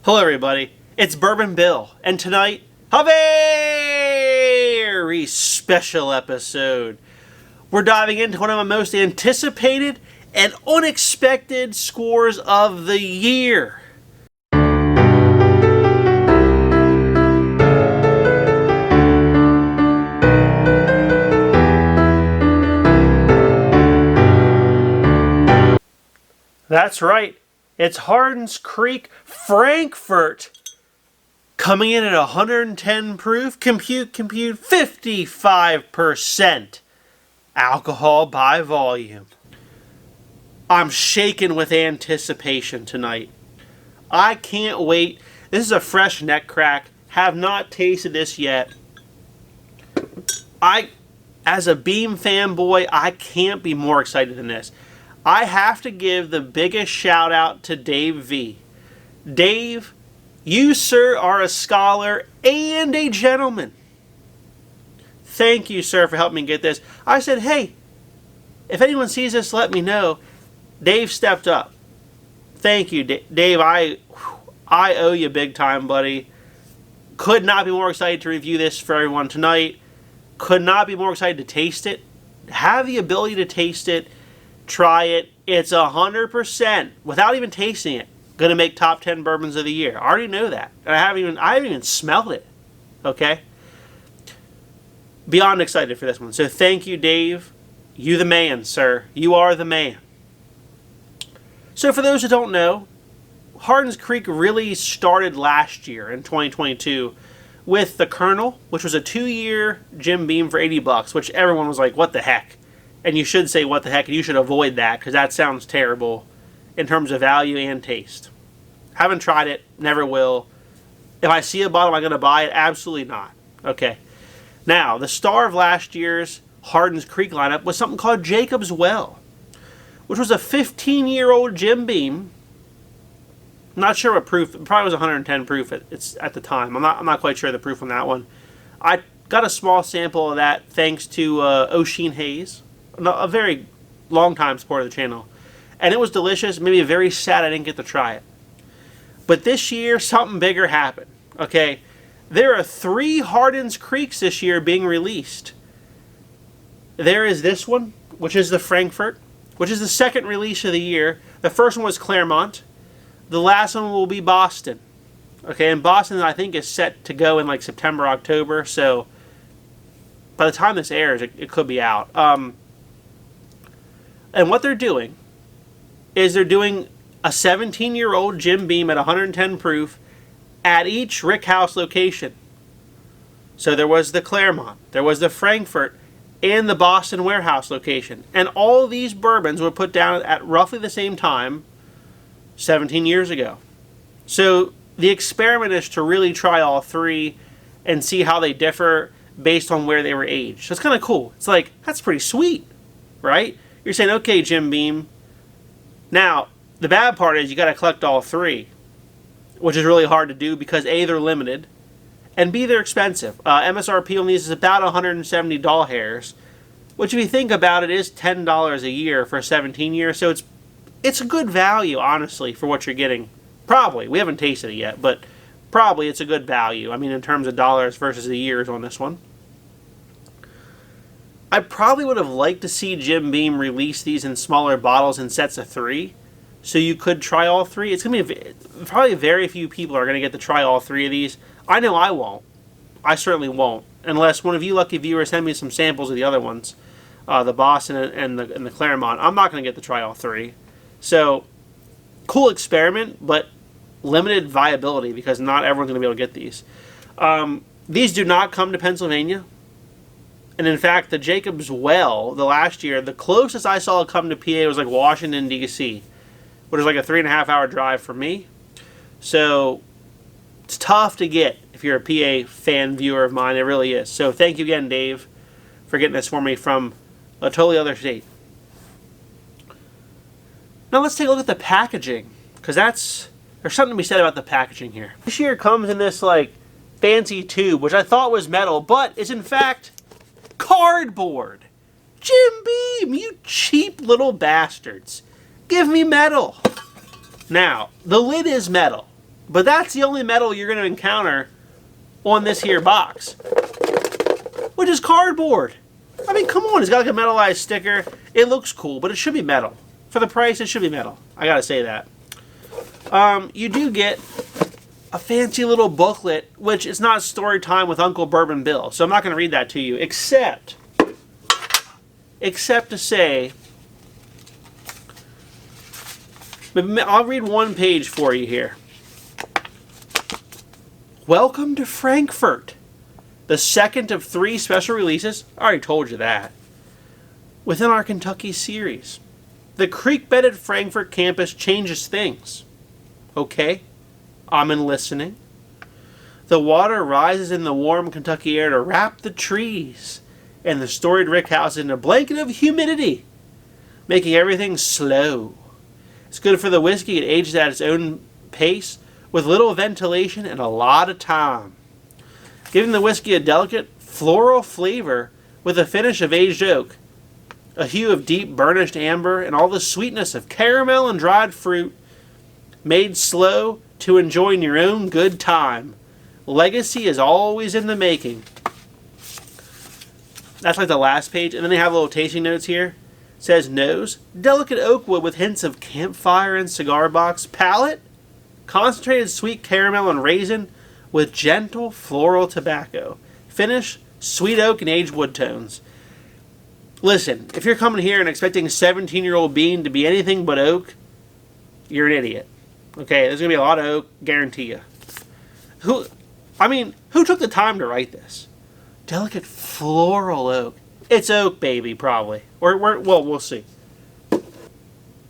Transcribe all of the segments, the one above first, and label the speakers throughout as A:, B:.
A: Hello everybody, it's Bourbon Bill, and tonight, a very special episode. We're diving into one of my most anticipated and unexpected scores of the year. That's right. It's Hardin'sCreek Frankfort coming in at 110 proof. Compute, 55% alcohol by volume. I'm shaking with anticipation tonight. I can't wait. This is a fresh neck crack. Have not tasted this yet. As a Beam fanboy, I can't be more excited than this. I have to give the biggest shout out to Dave V. Dave, you, sir, are a scholar and a gentleman. Thank you, sir, for helping me get this. I said, hey, if anyone sees this, let me know. Dave stepped up. Thank you, Dave. I owe you big time, buddy. Could not be more excited to review this for everyone tonight. Could not be more excited to taste it. Have the ability to taste it. Try it. It's 100%, without even tasting it, going to make top 10 bourbons of the year. I already know that. And I haven't even smelled it. Okay? Beyond excited for this one. So thank you, Dave. You the man, sir. You are the man. So for those who don't know, Hardin'sCreek really started last year in 2022 with the Colonel, which was a 2-year Jim Beam for $80, which everyone was like, what the heck? And you should say what the heck, and you should avoid that, because that sounds terrible in terms of value and taste. Haven't tried it, never will. If I see a bottle, am I going to buy it? Absolutely not. Okay. Now, the star of last year's Hardin'sCreek lineup was something called Jacob's Well, which was a 15-year-old Jim Beam. I'm not sure what proof. It probably was 110 proof at the time. I'm not quite sure of the proof on that one. I got a small sample of that thanks to O'Sheen Hayes, a very long-time supporter of the channel. And it was delicious. Maybe very sad I didn't get to try it. But this year, something bigger happened. Okay, there are 3 Hardin'sCreeks this year being released. There is this one, which is the Frankfort, which is the second release of the year. The first one was Clermont. The last one will be Boston. Okay, and Boston, I think, is set to go in like September, October. So by the time this airs, it could be out. And what they're doing is they're doing a 17-year-old Jim Beam at 110 proof at each Rick House location. So there was the Clermont, there was the Frankfort, and the Boston warehouse location. And all of these bourbons were put down at roughly the same time 17 years ago. So the experiment is to really try all 3 and see how they differ based on where they were aged. So it's kind of cool. It's like, that's pretty sweet, right? You're saying, okay, Jim Beam. Now, the bad part is you got to collect all 3, which is really hard to do because A, they're limited, and B, they're expensive. MSRP on these is about $170, which if you think about it is $10 a year for 17 years, so it's a good value, honestly, for what you're getting. Probably. We haven't tasted it yet, but probably it's a good value. I mean, in terms of dollars versus the years on this one. I probably would have liked to see Jim Beam release these in smaller bottles in sets of 3, so you could try all 3. It's going to be probably very few people are going to get to try all 3 of these. I know I won't. I certainly won't, unless one of you lucky viewers send me some samples of the other ones, the Boston and the Clermont. I'm not going to get to try all 3. So, cool experiment, but limited viability because not everyone's going to be able to get these. These do not come to Pennsylvania. And in fact, the Jacob's Well, the last year, the closest I saw it come to PA was like Washington, D.C., which is like a 3.5-hour drive for me. So it's tough to get if you're a PA fan viewer of mine. It really is. So thank you again, Dave, for getting this for me from a totally other state. Now let's take a look at the packaging, because there's something to be said about the packaging here. This year comes in this like fancy tube, which I thought was metal, but is in fact cardboard. Jim Beam, you cheap little bastards. Give me metal. Now, the lid is metal. But that's the only metal you're going to encounter on this here box, which is cardboard. I mean, come on, it's got like a metallized sticker. It looks cool, but it should be metal. For the price, it should be metal. I gotta say that. You do get a fancy little booklet, which is not story time with Uncle Bourbon Bill, so I'm not going to read that to you, except to say, I'll read one page for you here. Welcome to Frankfort, the second of 3 special releases, I already told you that, within our Kentucky series. The creek-bedded Frankfort campus changes things. Okay? I'm in listening. The water rises in the warm Kentucky air to wrap the trees and the storied rick house in a blanket of humidity, making everything slow. It's good for the whiskey. It ages at its own pace with little ventilation and a lot of time, giving the whiskey a delicate floral flavor with a finish of aged oak, a hue of deep burnished amber, and all the sweetness of caramel and dried fruit, made slow to enjoy in your own good time. Legacy is always in the making. That's like the last page. And then they have little tasting notes here. It says nose, delicate oak wood with hints of campfire and cigar box. Palate, concentrated sweet caramel and raisin with gentle floral tobacco. Finish, sweet oak and aged wood tones. Listen, if you're coming here and expecting 17-year-old bean to be anything but oak, you're an idiot. Okay, there's going to be a lot of oak, guarantee you. Who took the time to write this? Delicate floral oak. It's oak, baby, probably. Well, we'll see.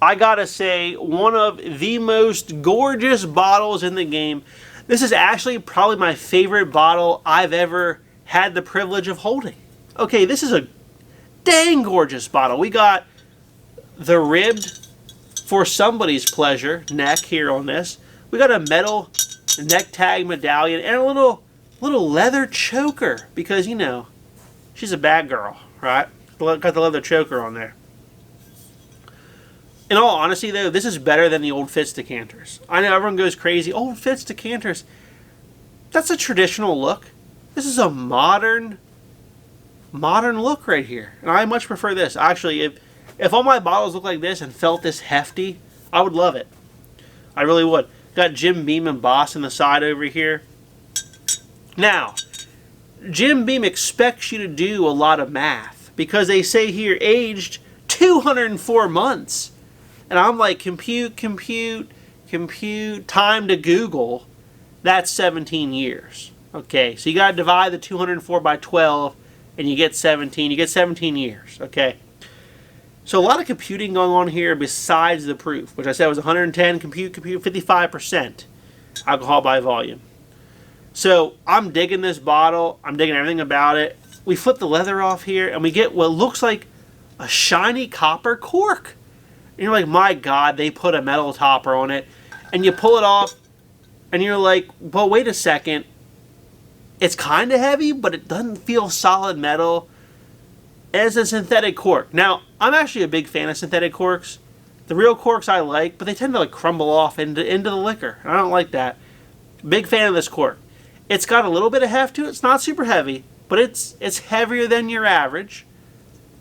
A: I gotta say, one of the most gorgeous bottles in the game. This is actually probably my favorite bottle I've ever had the privilege of holding. Okay, this is a dang gorgeous bottle. We got the ribbed for somebody's pleasure neck here on this. We got a metal neck tag medallion and a little leather choker because, you know, she's a bad girl, right? Got the leather choker on there. In all honesty, though, this is better than the Old Fitz decanters. I know everyone goes crazy. Old Fitz decanters, that's a traditional look. This is a modern look right here. And I much prefer this. Actually, if all my bottles looked like this and felt this hefty, I would love it. I really would. Got Jim Beam embossed on the side over here. Now, Jim Beam expects you to do a lot of math because they say here aged 204 months. And I'm like, compute, time to Google. That's 17 years. Okay, so you got to divide the 204 by 12 and you get 17. You get 17 years, okay? So a lot of computing going on here besides the proof, which I said was 110, compute, 55% alcohol by volume. So I'm digging this bottle. I'm digging everything about it. We flip the leather off here and we get what looks like a shiny copper cork. And you're like, my God, they put a metal topper on it. And you pull it off and you're like, well, wait a second. It's kind of heavy, but it doesn't feel solid metal. It's a synthetic cork. Now, I'm actually a big fan of synthetic corks. The real corks I like, but they tend to like crumble off into the liquor. I don't like that. Big fan of this cork. It's got a little bit of heft to it. It's not super heavy, but it's heavier than your average.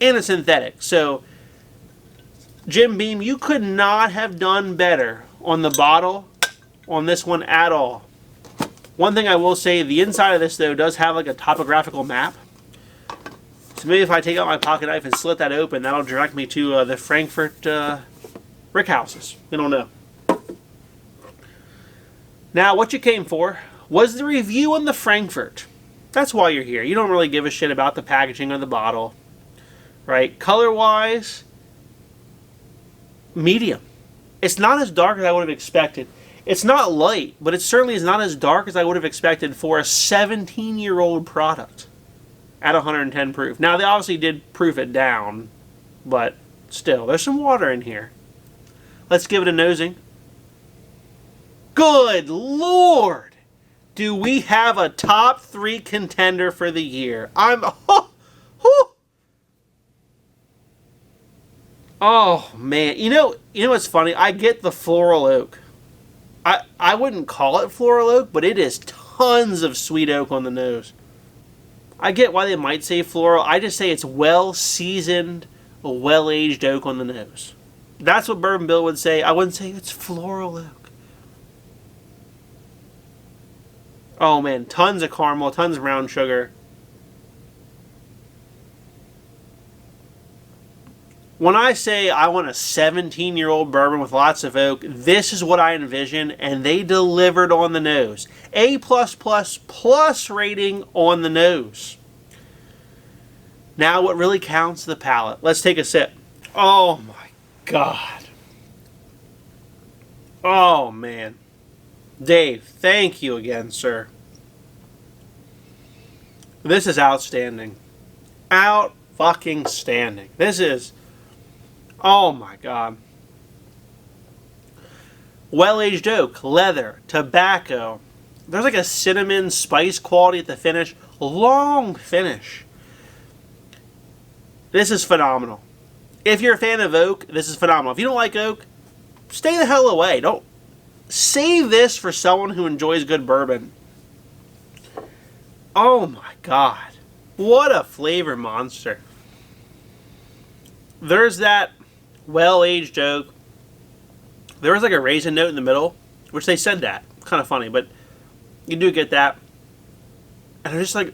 A: And it's synthetic. So, Jim Beam, you could not have done better on the bottle on this one at all. One thing I will say, the inside of this, though, does have like a topographical map. So maybe if I take out my pocket knife and slit that open, that'll direct me to the Frankfort rick houses. We don't know. Now, what you came for was the review on the Frankfort. That's why you're here. You don't really give a shit about the packaging of the bottle. Right? Color-wise, medium. It's not as dark as I would have expected. It's not light, but it certainly is not as dark as I would have expected for a 17-year-old product at 110 proof. Now, they obviously did proof it down, but still, there's some water in here. Let's give it a nosing. Good Lord! Do we have a top 3 contender for the year? Oh, man. You know what's funny? I get the floral oak. I wouldn't call it floral oak, but it is tons of sweet oak on the nose. I get why they might say floral. I just say it's well-seasoned, well-aged oak on the nose. That's what Bourbon Bill would say. I wouldn't say it's floral oak. Oh man, tons of caramel, tons of brown sugar. When I say I want a 17-year-old bourbon with lots of oak, this is what I envision, and they delivered on the nose. A+++ rating on the nose. Now what really counts, the palate. Let's take a sip. Oh my God. Oh man. Dave, thank you again, sir. This is outstanding. Out-fucking-standing. This is... Oh my God. Well-aged oak, leather, tobacco. There's like a cinnamon spice quality at the finish. Long finish. This is phenomenal. If you're a fan of oak, this is phenomenal. If you don't like oak, stay the hell away. Don't save this for someone who enjoys good bourbon. Oh my God. What a flavor monster. There's that well-aged oak. There was like a raisin note in the middle, which they said that. Kind of funny, but you do get that. And I'm just like,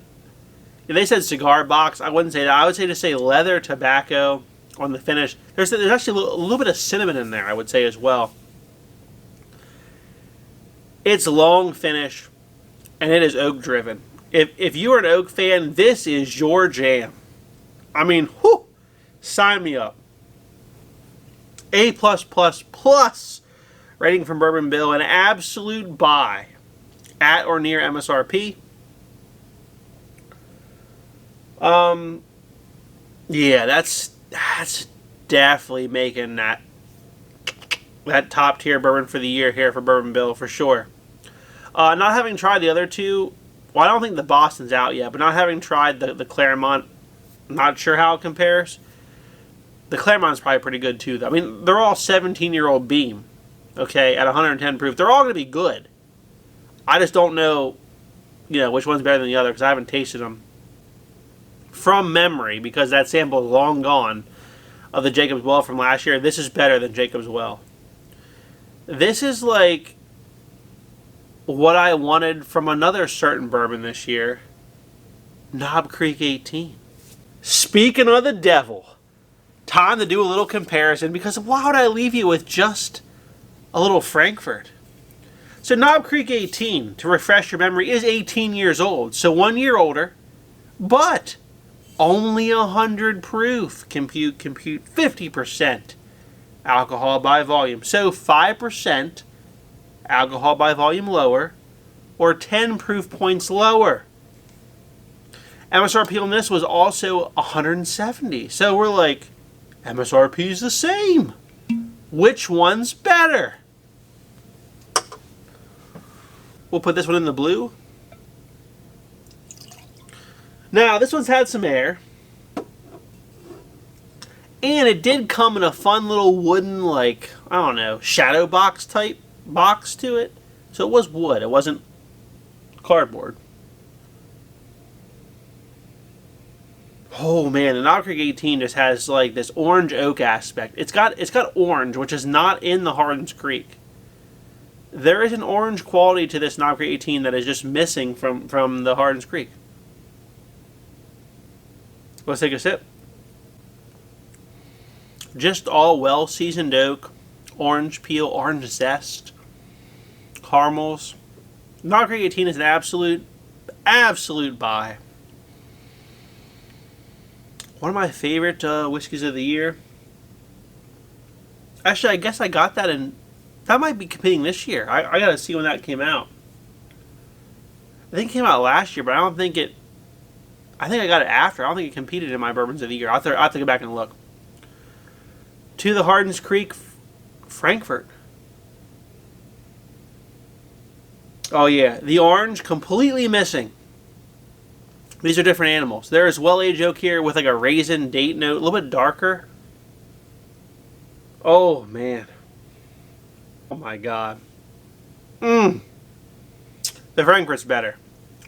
A: if they said cigar box, I wouldn't say that. I would say to say leather, tobacco on the finish. There's actually a little bit of cinnamon in there, I would say as well. It's long finish, and it is oak driven. If you are an oak fan, this is your jam. I mean, whew, sign me up. A+++ rating from Bourbon Bill, an absolute buy at or near MSRP. Yeah, that's definitely making that top tier bourbon for the year here for Bourbon Bill for sure. Not having tried the other two, well, I don't think the Boston's out yet, but not having tried the Clermont, not sure how it compares. The Clermont's probably pretty good too, though. I mean, they're all 17-year-old beam, okay, at 110 proof. They're all going to be good. I just don't know, which one's better than the other because I haven't tasted them from memory because that sample is long gone of the Jacob's Well from last year. This is better than Jacob's Well. This is like what I wanted from another certain bourbon this year, Knob Creek 18. Speaking of the devil, time to do a little comparison because why would I leave you with just a little Frankfort? So Knob Creek 18, to refresh your memory, is 18 years old, so 1 year older, but only 100 proof. Compute 50% alcohol by volume. So 5% alcohol by volume lower, or 10 proof points lower. MSRP on this was also 170. So we're like, MSRP is the same. Which one's better? We'll put this one in the blue. Now, this one's had some air. And it did come in a fun little wooden, like, I don't know, shadow box type box to it. So it was wood. It wasn't cardboard. Oh man, the Knob Creek 18 just has like this orange oak aspect. It's got orange, which is not in the Hardin'sCreek. There is an orange quality to this Knob Creek 18 that is just missing from the Hardin'sCreek. Let's take a sip. Just all well-seasoned oak, orange peel, orange zest, caramels. Knob Creek 18 is an absolute buy. One of my favorite whiskeys of the year. Actually, I guess I got that in... That might be competing this year. I gotta see when that came out. I think it came out last year, but I don't think it... I think I got it after. I don't think it competed in my bourbons of the year. I'll have to go back and look. To the Hardin'sCreek Frankfort. Oh yeah, the orange completely missing. These are different animals. There is well-aged oak here with like a raisin date note, a little bit darker. Oh man. Oh my god. The Frankfort's better.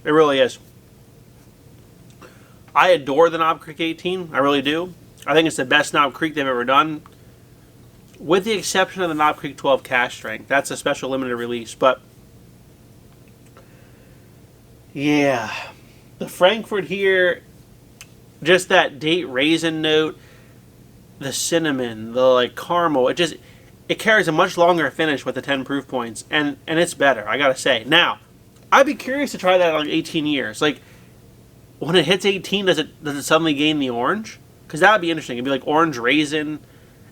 A: It really is. I adore the Knob Creek 18. I really do. I think it's the best Knob Creek they've ever done. With the exception of the Knob Creek 12 cash strength. That's a special limited release. But, yeah. The Frankfort here, just that date raisin note, the cinnamon, the like caramel, it carries a much longer finish with the 10 proof points. And it's better, I gotta say. Now, I'd be curious to try that at like 18 years. Like, when it hits 18, does it suddenly gain the orange? Because that would be interesting. It'd be like orange raisin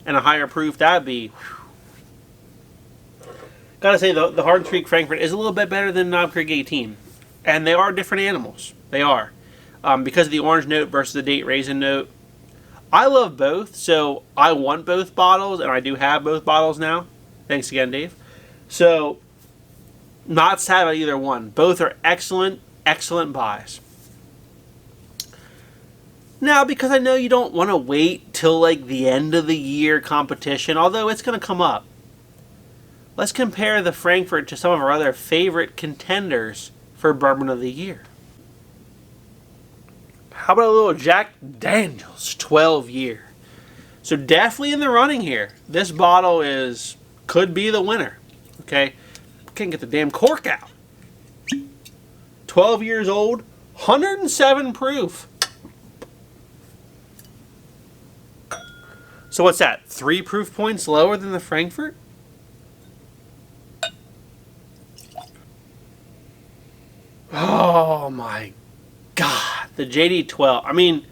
A: and a higher proof. That would be... Whew. Gotta say, the Hardin'sCreek Frankfort is a little bit better than Knob Creek 18. And they are different animals. They are. Because of the orange note versus the date raisin note. I love both, so I want both bottles, and I do have both bottles now. Thanks again, Dave. So, not sad about either one. Both are excellent, excellent buys. Now, because I know you don't want to wait till like the end of the year competition, although it's going to come up, let's compare the Frankfort to some of our other favorite contenders for Bourbon of the Year. How about a little Jack Daniels 12 year? So definitely in the running here. This bottle could be the winner. Okay, can't get the damn cork out. 12 years old, 107 proof. So what's that? 3 proof points lower than the Frankfort? Oh my God. The JD12. I mean,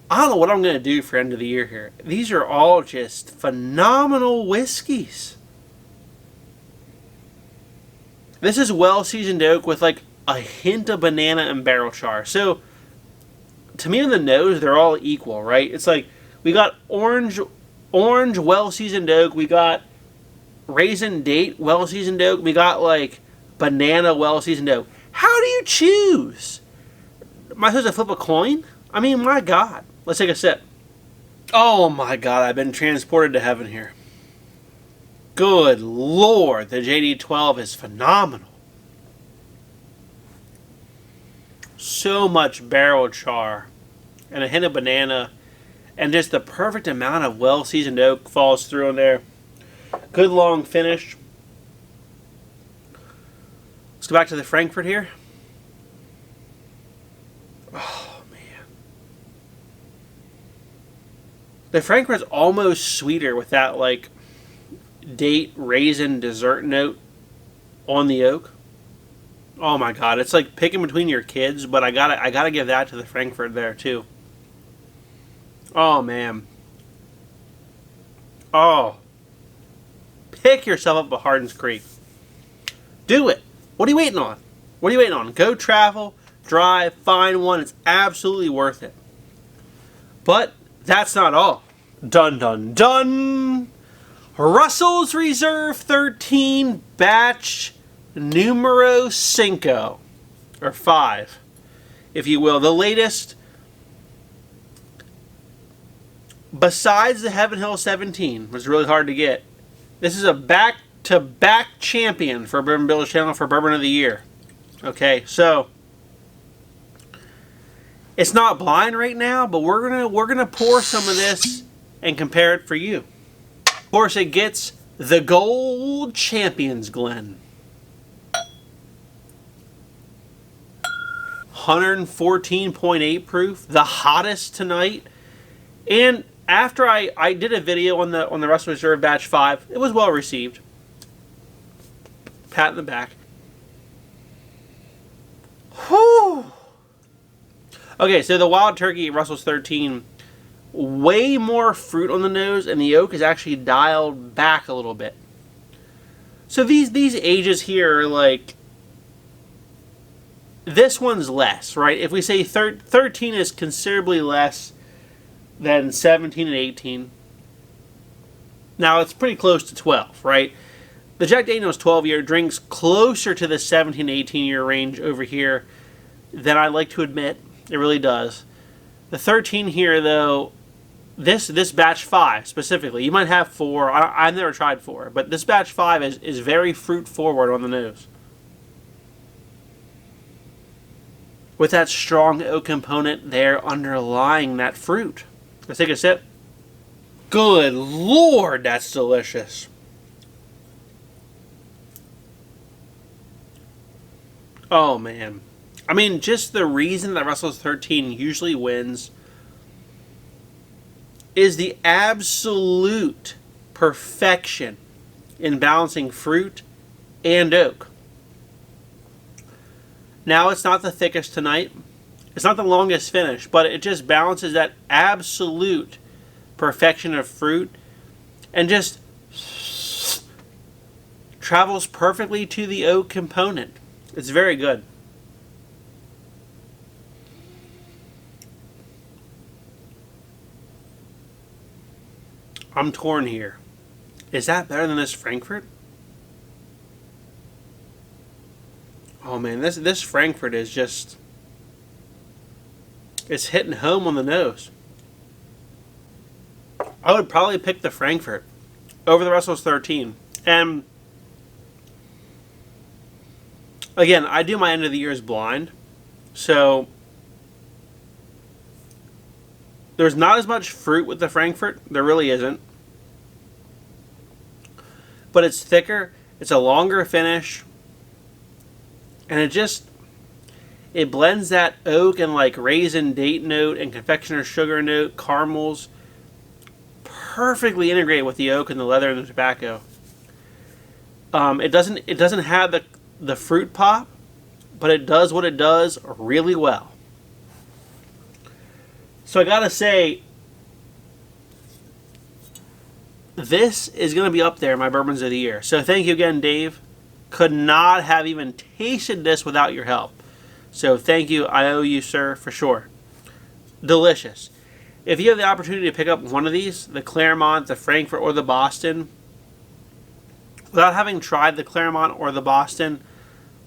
A: I don't know what I'm going to do for end of the year here. These are all just phenomenal whiskeys. This is well-seasoned oak with like a hint of banana and barrel char. So, to me on the nose, they're all equal, right? It's like, we got orange well-seasoned oak. We got raisin date well-seasoned oak. We got like banana well-seasoned oak. How do you choose? Am I supposed to flip a coin? I mean, my God. Let's take a sip. Oh my God, I've been transported to heaven here. Good Lord, the JD12 is phenomenal. So much barrel char and a hint of banana. And just the perfect amount of well-seasoned oak falls through in there. Good long finish. Let's go back to the Frankfort here. Oh, man. The Frankfort's almost sweeter with that, like, date raisin dessert note on the oak. Oh, my God. It's like picking between your kids, but I gotta give that to the Frankfort there, too. Oh, man. Oh. Pick yourself up a Hardin'sCreek. Do it. What are you waiting on? What are you waiting on? Go travel, drive, find one. It's absolutely worth it. But that's not all. Dun, dun, dun. Russell's Reserve 13 batch numero 5. Or 5, if you will. The latest... Besides the Heaven Hill 17, which is really hard to get, this is a back-to-back champion for Bourbon Builder's Channel for Bourbon of the Year. Okay, so it's not blind right now, but we're gonna pour some of this and compare it for you. Of course, it gets the Gold Champions Glen. 114.8 proof, the hottest tonight, and after I did a video on the Russell Reserve Batch 5, it was well received. Pat in the back. Whew. Okay, so the Wild Turkey Russell's 13, way more fruit on the nose, and the oak is actually dialed back a little bit. So these ages here are like, this one's less, right? If we say 13 is considerably less than 17 and 18. Now, it's pretty close to 12, right? The Jack Daniel's 12-year drinks closer to the 17 to 18-year range over here than I like to admit. It really does. The 13 here, though, This batch 5 specifically, you might have 4. I've never tried 4, but this batch 5 is very fruit forward on the nose. With that strong oak component there underlying that fruit. Let's take a sip. Good Lord, that's delicious. Oh, man. I mean, just the reason that Russell's 13 usually wins is the absolute perfection in balancing fruit and oak. Now, it's not the thickest tonight. It's not the longest finish, but it just balances that absolute perfection of fruit and just travels perfectly to the oak component. It's very good. I'm torn here. Is that better than this Frankfort? Oh man, this Frankfort is just... it's hitting home on the nose. I would probably pick the Frankfort over the Russell's 13. And again, I do my end of the years blind. So there's not as much fruit with the Frankfort. There really isn't. But it's thicker. It's a longer finish. And it blends that oak and like raisin date note and confectioner's sugar note, caramels, perfectly integrated with the oak and the leather and the tobacco. It doesn't have the fruit pop, but it does what it does really well. So I gotta say, this is gonna be up there in my bourbons of the year. So thank you again, Dave. Could not have even tasted this without your help. So thank you. I owe you, sir, for sure. Delicious. If you have the opportunity to pick up one of these, the Clermont, the Frankfort, or the Boston, without having tried the Clermont or the Boston,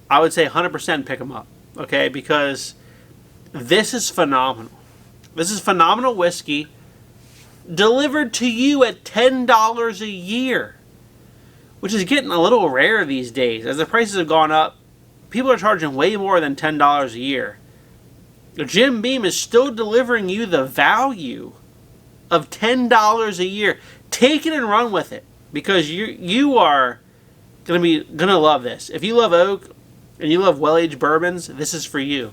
A: I would say 100% pick them up. Okay? Because this is phenomenal. This is phenomenal whiskey delivered to you at $10 a year, which is getting a little rare these days. As the prices have gone up, people are charging way more than $10 a year. Jim Beam is still delivering you the value of $10 a year. Take it and run with it, because you are gonna love this. If you love oak and you love well-aged bourbons, this is for you.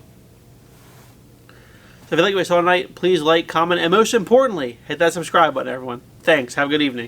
A: So if you like what you saw tonight, please like, comment, and most importantly, hit that subscribe button, everyone. Thanks. Have a good evening.